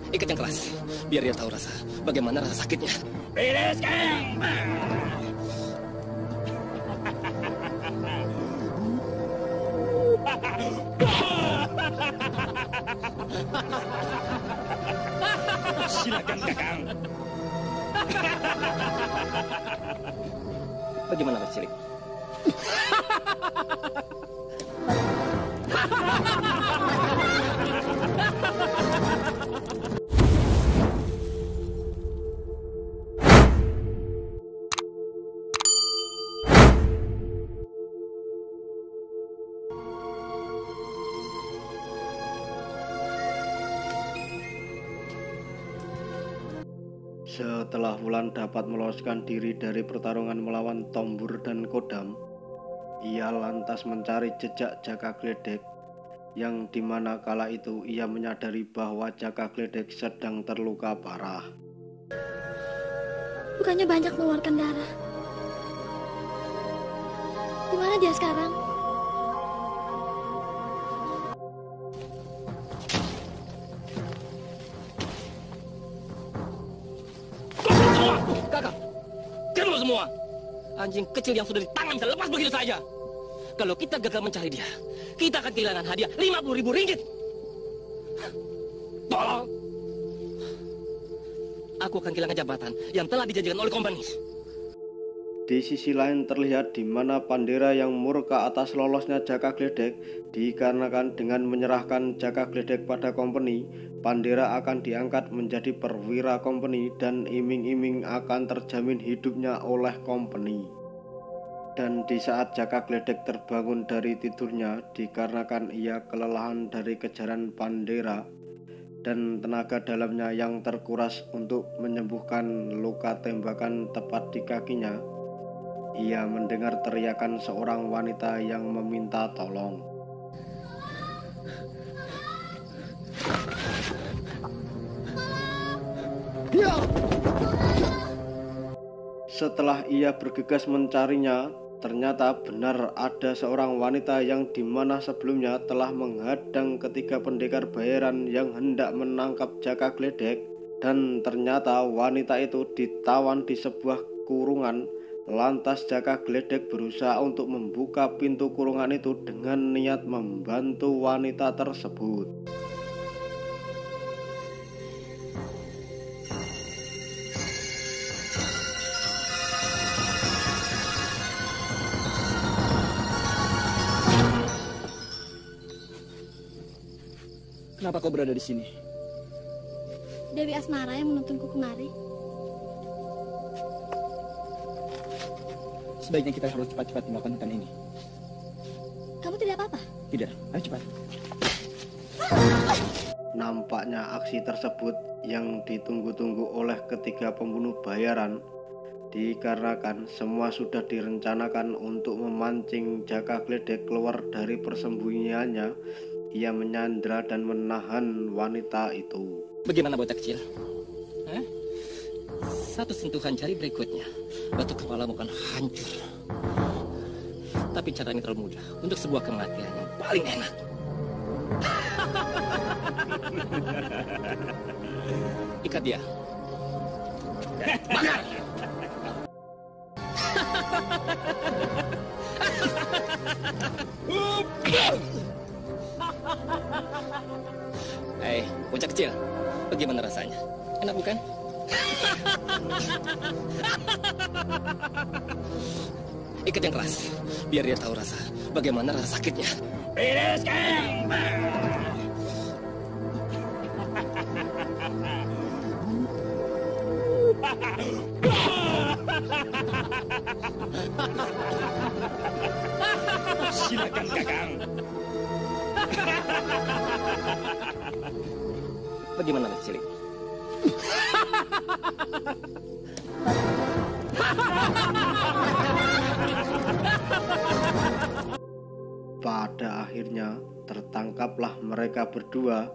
Ikat yang keras, biar dia tahu bagaimana rasa sakitnya. Bereskan! Silakan, Kakang. Bagaimana, Mas Cilik? Setelah Wulan dapat meloloskan diri dari pertarungan melawan Tombur dan Kodam, ia lantas mencari jejak Jaka Gledek, yang dimana kala itu ia menyadari bahwa Jaka Gledek sedang terluka parah. Bukannya banyak mengeluarkan darah. Di mana dia sekarang? Kakak, kamu semua anjing kecil yang sudah di tangan bisa lepas begitu saja. Kalau kita gagal mencari dia, kita akan kehilangan hadiah 50.000 ringgit. Tolong. Aku akan kehilangan jabatan yang telah dijanjikan oleh kompeni. Di sisi lain terlihat di mana Pandera yang murka atas lolosnya Jaka Gledek, dikarenakan dengan menyerahkan Jaka Gledek pada kompeni, Pandera akan diangkat menjadi perwira kompeni dan iming-iming akan terjamin hidupnya oleh kompeni. Dan di saat Jaka Gledek terbangun dari tidurnya dikarenakan ia kelelahan dari kejaran Pandera dan tenaga dalamnya yang terkuras untuk menyembuhkan luka tembakan tepat di kakinya, ia mendengar teriakan seorang wanita yang meminta tolong. Setelah ia bergegas mencarinya, ternyata benar ada seorang wanita yang dimana sebelumnya telah menghadang ketiga pendekar bayaran yang hendak menangkap Jaka Gledek, dan ternyata wanita itu ditawan di sebuah kurungan. Lantas Jaka Gledek berusaha untuk membuka pintu kurungan itu dengan niat membantu wanita tersebut. Kenapa kau berada di sini? Dewi Asmara yang menuntunku kemari. Sebaiknya kita harus cepat-cepat melakukan ini. Kamu tidak apa-apa? Tidak, ayo cepat. Nampaknya aksi tersebut yang ditunggu-tunggu oleh ketiga pembunuh bayaran, dikarenakan semua sudah direncanakan untuk memancing Jaka Gledek keluar dari persembunyiannya. Ia menyandra dan menahan wanita itu. Bagaimana bocah kecil? Satu sentuhan jari berikutnya, batu kepalamu akan hancur. Tapi cara ini terlalu mudah untuk sebuah kematian yang paling enak. Ikat dia. Bakar! Hei, bocah kecil, bagaimana rasanya? Enak bukan? Ikat yang keras, biar dia tahu bagaimana rasa sakitnya. Bereskan! Silakan, Kakang. Bagaimana, Mas Cilik? Pada akhirnya tertangkaplah mereka berdua,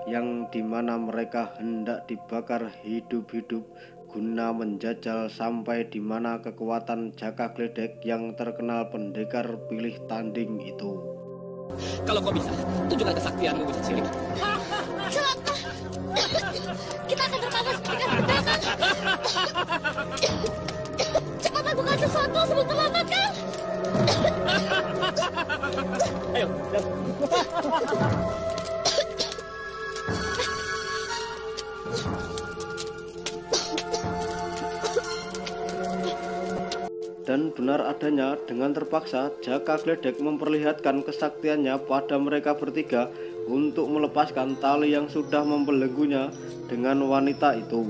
yang dimana mereka hendak dibakar hidup-hidup guna menjajal sampai dimana kekuatan Jaka Gledek yang terkenal pendekar pilih tanding itu. Kalau kau bisa, tunjukkan kesaktianmu, bocah cilik. Celaka! Kita akan terpaksa seperti berdagang. Cepat lakukan sesuatu sebelum terlambat, Kang. Ayo, Dan benar adanya, dengan terpaksa Jaka Gledek memperlihatkan kesaktiannya pada mereka bertiga untuk melepaskan tali yang sudah membelenggunya dengan wanita itu.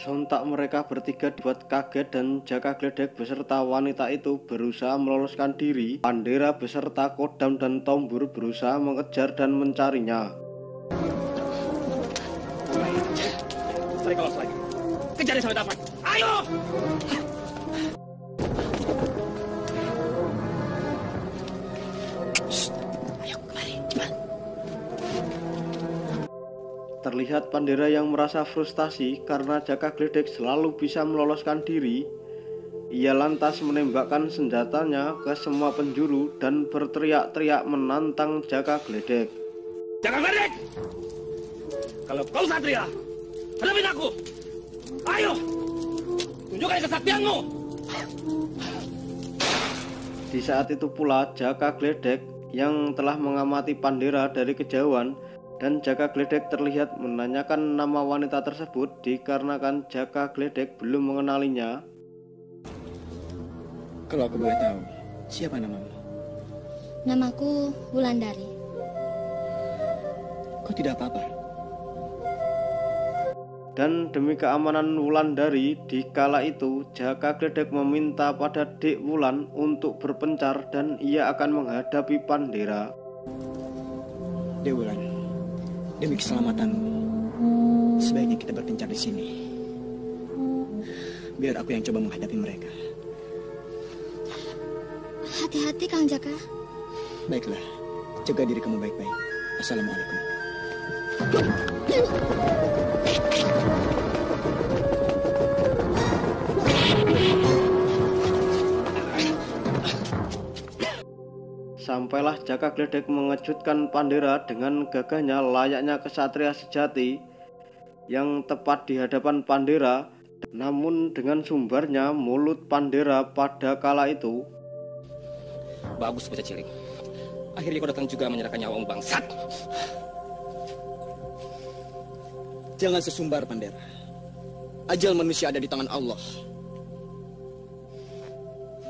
Sontak mereka bertiga dibuat kaget dan Jaka Gledek beserta wanita itu berusaha meloloskan diri. Pandera beserta Kodam dan Tombur berusaha mengejar dan mencarinya. mereka lolos lagi. Kejar dia sampai dapat. Ayo! Ayo, kemari, cepat. Terlihat Pandera yang merasa frustasi karena Jaka Gledek selalu bisa meloloskan diri. Ia lantas menembakkan senjatanya ke semua penjuru dan berteriak-teriak menantang Jaka Gledek. Jaka Gledek! Kalau kau satria, hadapin aku! Ayo! Tunjukkan kesaktianmu! Di saat itu pula Jaka Gledek yang telah mengamati Pandera dari kejauhan, dan Jaka Gledek terlihat menanyakan nama wanita tersebut dikarenakan Jaka Gledek belum mengenalinya. Kalau aku boleh tahu, siapa namamu? Namaku Wulandari. Kau tidak apa-apa? Dan demi keamanan Wulandari, di kala itu Jaka Gledek meminta pada Dek Wulan untuk berpencar dan ia akan menghadapi Pandera. Dek Wulan, demi keselamatanmu, sebaiknya kita berpencar di sini. Biar aku yang coba menghadapi mereka. Hati-hati, Kang Jaka. Baiklah, jaga diri kamu baik-baik. Assalamualaikum. Sampailah Jaka Gledek mengejutkan Pandera dengan gagahnya layaknya kesatria sejati yang tepat di hadapan Pandera. Namun dengan sumbarnya mulut Pandera pada kala itu. Bagus, bocah cilik. Akhirnya kau datang juga menyerahkan nyawamu, bangsat. Jangan sesumbar, Pandera. Ajal manusia ada di tangan Allah.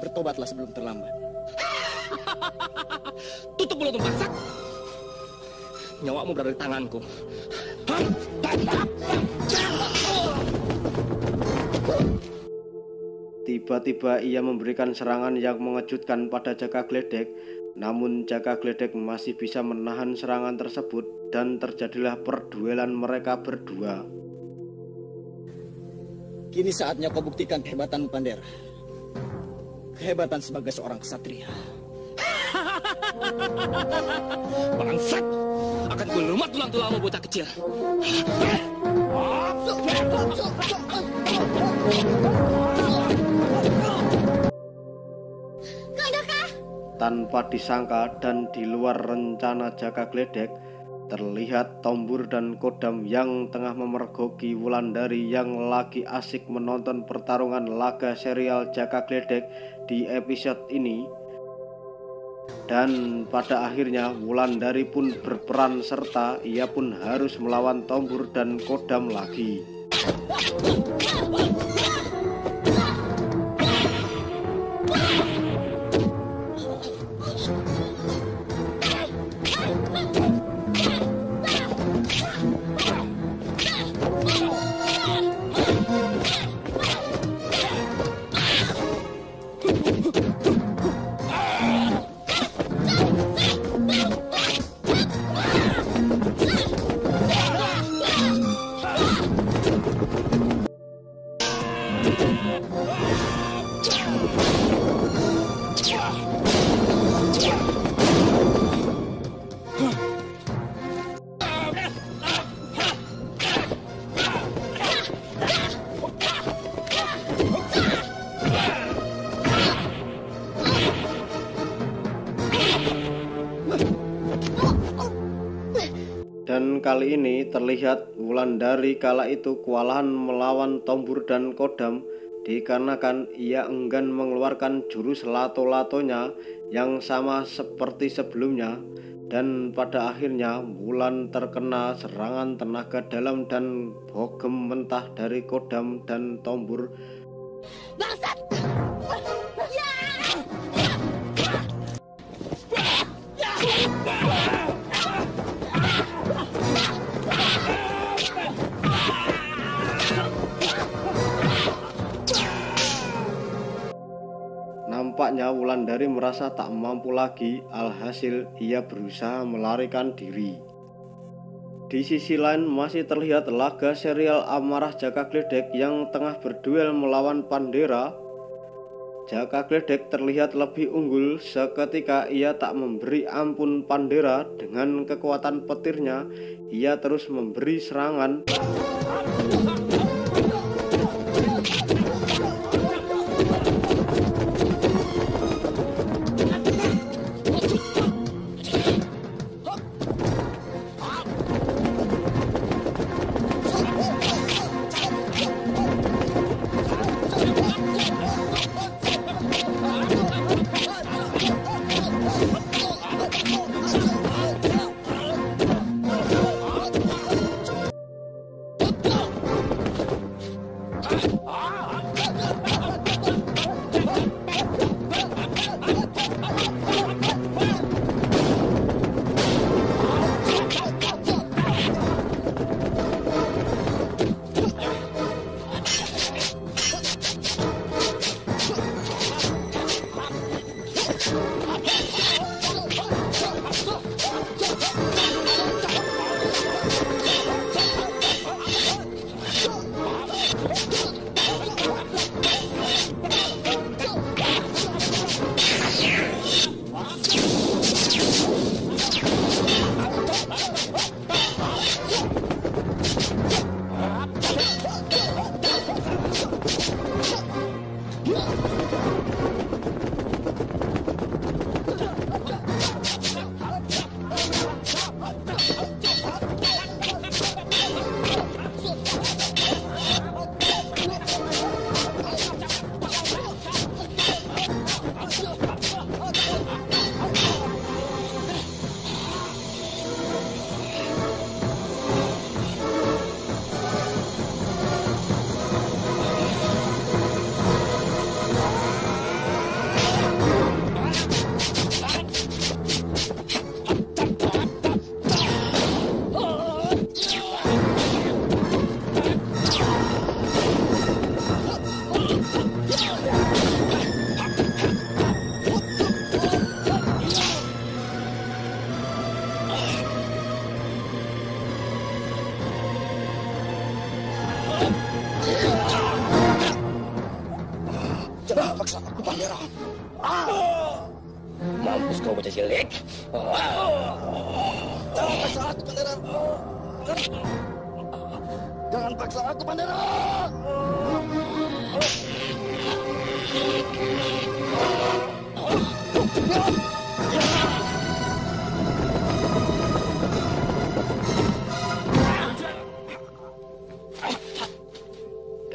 Bertobatlah sebelum terlambat. Tutup mulutmu, bangsat. Nyawamu berada di tanganku. Tiba-tiba ia memberikan serangan yang mengejutkan pada Jaka Gledek. Namun Jaka Gledek masih bisa menahan serangan tersebut dan terjadilah perduelan mereka berdua. Kini saatnya kau buktikan kehebatan Pandera. Kehebatan sebagai seorang ksatria. Bangsat! Akan kulumat tulang-tulangmu, bocah kecil. Tanpa disangka dan di luar rencana Jaka Gledek, terlihat Tombur dan Kodam yang tengah memergoki Wulandari yang lagi asik menonton pertarungan laga serial Jaka Gledek di episode ini. Dan pada akhirnya Wulandari pun berperan serta ia pun harus melawan Tombur dan Kodam lagi. Dan kali ini terlihat Wulandari kala itu kewalahan melawan Tombur dan Kodam dikarenakan ia enggan mengeluarkan jurus lato-latonya yang sama seperti sebelumnya. Dan pada akhirnya Wulan terkena serangan tenaga dalam dan bogem mentah dari Kodam dan Tombur. Bangsat! Nampaknya Wulandari merasa tak mampu lagi, alhasil ia berusaha melarikan diri. Di sisi lain masih terlihat laga serial Amarah Jaka Gledek yang tengah berduel melawan Pandera. Jaka Gledek terlihat lebih unggul seketika ia tak memberi ampun Pandera. Dengan kekuatan petirnya ia terus memberi serangan. Jangan paksa aku, Pandera. Mampus kau bocah jelek. Jangan paksa aku, Pandera. Jangan paksa aku, Pandera.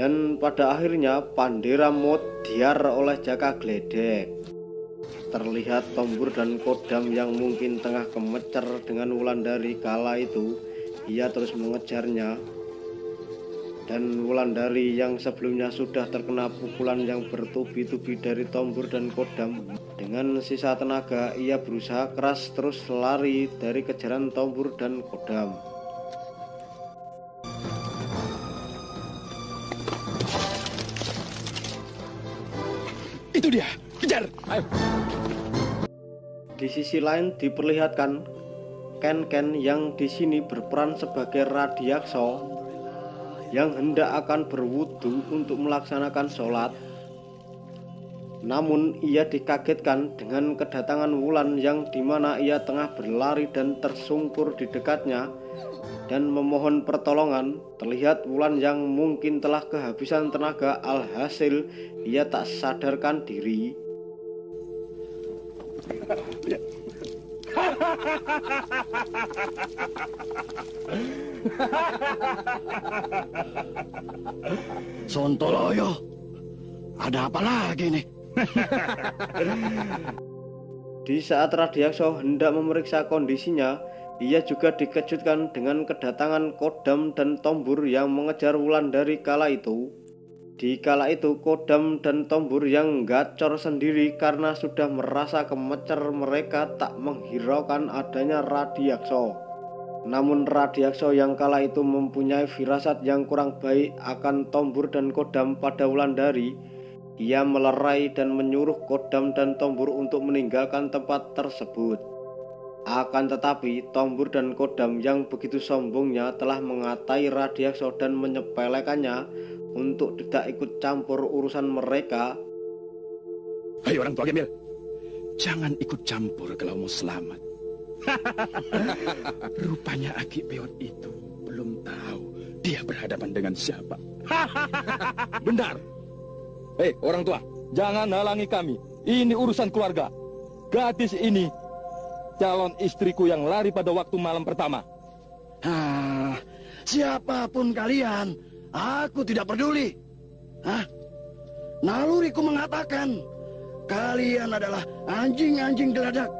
Dan pada akhirnya Pandera modiar oleh Jaka Gledek. Terlihat Tombur dan Kodam yang mungkin tengah kemecer dengan Wulandari kala itu, ia terus mengejarnya. Dan Wulandari yang sebelumnya sudah terkena pukulan yang bertubi-tubi dari Tombur dan Kodam, dengan sisa tenaga ia berusaha keras terus lari dari kejaran Tombur dan Kodam. Itu dia, kejar. Ayo. Di sisi lain diperlihatkan Ken-Ken yang di sini berperan sebagai Radiaksa yang hendak akan berwudu untuk melaksanakan sholat. Namun ia dikagetkan dengan kedatangan Wulan yang dimana ia tengah berlari dan tersungkur di dekatnya dan memohon pertolongan. Terlihat Wulan yang mungkin telah kehabisan tenaga, alhasil ia tak sadarkan diri. Sontoloyo, ada apa lagi nih? Di saat Radiakso hendak memeriksa kondisinya, ia juga dikejutkan dengan kedatangan Kodam dan Tombur yang mengejar Wulandari kala itu. Di kala itu Kodam dan Tombur yang gacor sendiri karena sudah merasa kemecer mereka tak menghiraukan adanya Radiakso. Namun Radiakso yang kala itu mempunyai firasat yang kurang baik akan Tombur dan Kodam pada Wulandari. Ia melerai dan menyuruh Kodam dan Tombur untuk meninggalkan tempat tersebut. Akan tetapi Tombur dan Kodam yang begitu sombongnya telah mengatai Radiakso dan menyepelekannya untuk tidak ikut campur urusan mereka. Hai orang tua gembel, jangan ikut campur kalau mau selamat. Rupanya Aki Beot itu belum tahu dia berhadapan dengan siapa. Benar. Hei orang tua, jangan halangi kami. Ini urusan keluarga. Gadis ini calon istriku yang lari pada waktu malam pertama. Siapapun kalian, aku tidak peduli. Naluriku mengatakan kalian adalah anjing-anjing geladak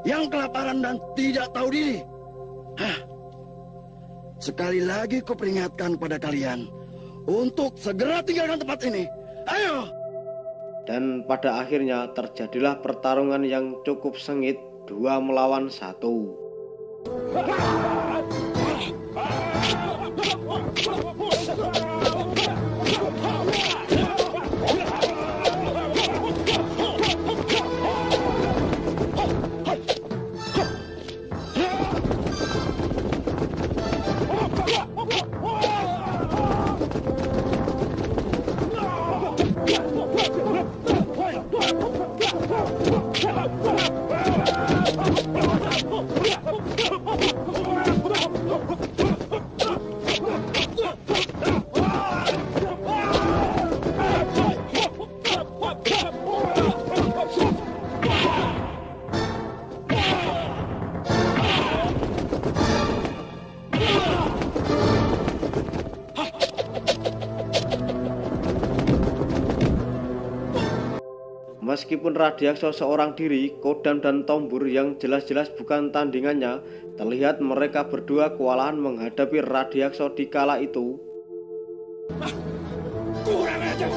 yang kelaparan dan tidak tahu diri. Sekali lagi kuperingatkan pada kalian untuk segera tinggalkan tempat ini. Ayo! Dan pada akhirnya terjadilah pertarungan yang cukup sengit, 2 melawan 1. Meskipun Radiakso seorang diri, Kodam dan Tombur yang jelas-jelas bukan tandingannya, terlihat mereka berdua kewalahan menghadapi Radiakso di kala itu. Kurang aja!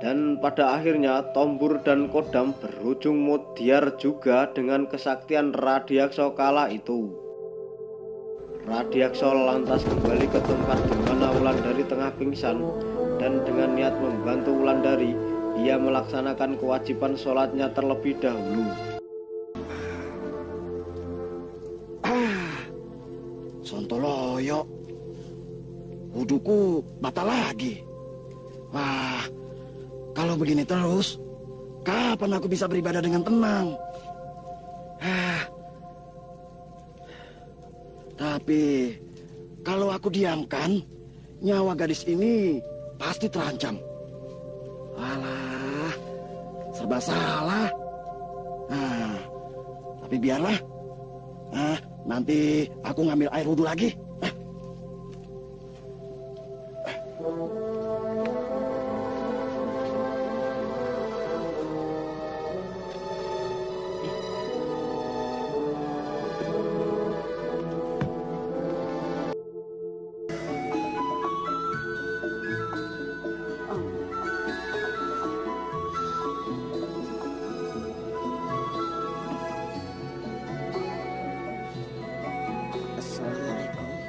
Dan pada akhirnya Tombur dan Kodam berujung mutiar juga dengan kesaktian Radiakso kala itu. Radiakso lantas kembali ke tempat di mana Wulandari tengah pingsan, dan dengan niat membantu Wulandari, ia melaksanakan kewajiban sholatnya terlebih dahulu. Sontoloyo, wuduku batal lagi. Wah, kalau begini terus, kapan aku bisa beribadah dengan tenang? Tapi, kalau aku diamkan, nyawa gadis ini pasti terancam. Alah, serba salah. Tapi biarlah. Nanti aku ngambil air wudhu lagi. Assalamualaikum.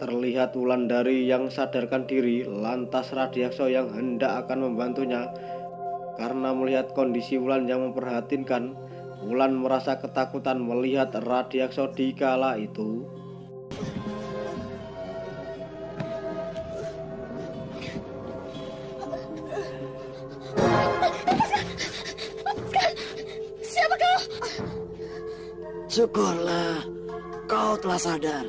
terlihat Wulandari yang sadarkan diri, lantas Radiakso yang hendak akan membantunya. Karena melihat kondisi Wulan yang memprihatinkan, Wulan merasa ketakutan melihat Radiakso di kala itu. Siapa kau? Syukurlah, kau telah sadar.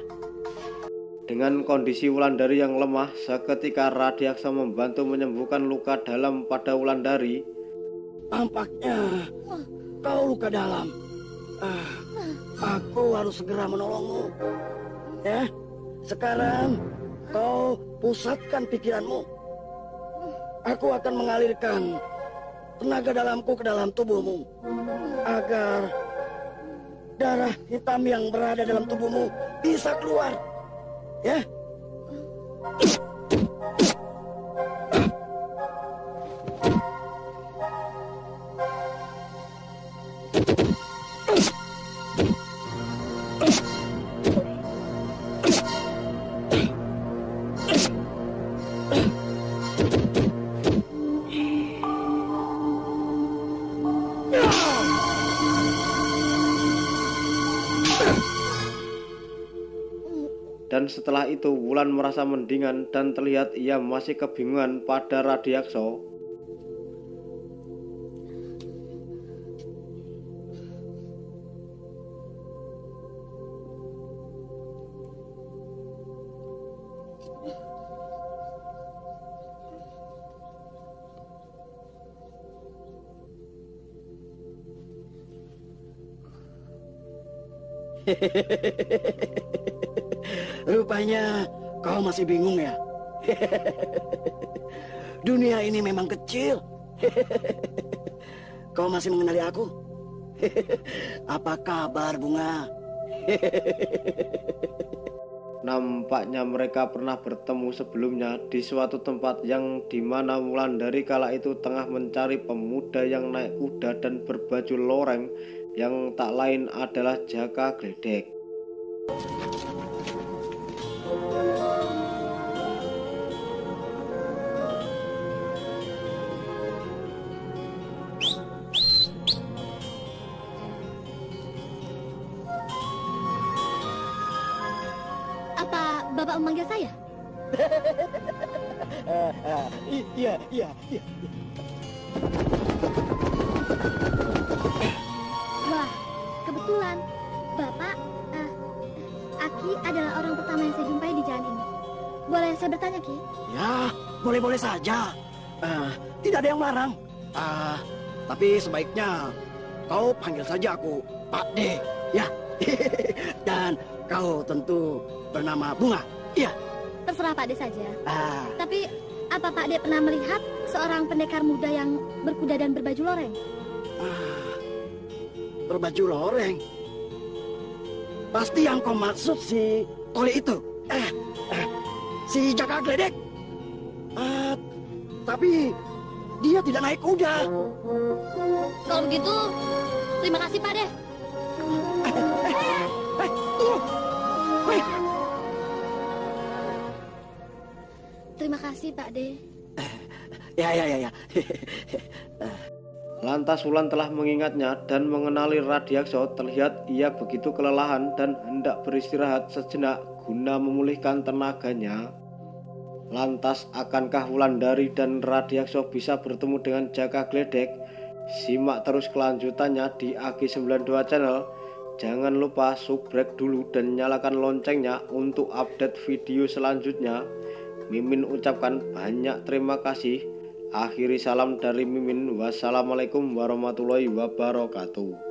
Dengan kondisi Wulandari yang lemah, seketika Radiakso membantu menyembuhkan luka dalam pada Wulandari. Tampaknya kau luka dalam. Aku harus segera menolongmu. Ya, sekarang kau pusatkan pikiranmu. Aku akan mengalirkan tenaga dalamku ke dalam tubuhmu agar darah hitam yang berada dalam tubuhmu bisa keluar. Ya. Dan setelah itu Wulan merasa mendingan dan terlihat ia masih kebingungan pada Radiakso. Rupanya kau masih bingung ya? Dunia ini memang kecil. Kau masih mengenali aku? Apa kabar, Bunga? Nampaknya mereka pernah bertemu sebelumnya di suatu tempat yang dimana Wulandari kala itu tengah mencari pemuda yang naik kuda dan berbaju loreng yang tak lain adalah Jaka Gledek. Apa Bapak memanggil saya? Iya. Wah, kebetulan Bapak, Aki adalah orang pertama yang saya jumpai di jalan ini. Boleh saya bertanya, Ki? Ya, boleh-boleh saja. Tidak ada yang melarang. Tapi sebaiknya kau panggil saja aku Pak D. Ya. Dan kau tentu bernama Bunga. Iya. Terserah Pak D saja. Ah, Tapi, apa Pak D pernah melihat seorang pendekar muda yang berkuda dan berbaju loreng? berbaju loreng. Pasti yang kau maksud si Toli itu. Si Jaka Gledek. Tapi dia tidak naik kuda. Kalau begitu, terima kasih Pak D. Tunggu. Terima kasih Pak D. Ya. Lantas Wulan telah mengingatnya dan mengenali Radiakso. Terlihat ia begitu kelelahan dan hendak beristirahat sejenak guna memulihkan tenaganya. Lantas akankah Wulandari dan Radiakso bisa bertemu dengan Jaka Gledek? Simak terus kelanjutannya di AG92 Channel. Jangan lupa subscribe dulu dan nyalakan loncengnya untuk update video selanjutnya. Mimin ucapkan banyak terima kasih. Akhiri salam dari Mimin. Wassalamualaikum warahmatullahi wabarakatuh.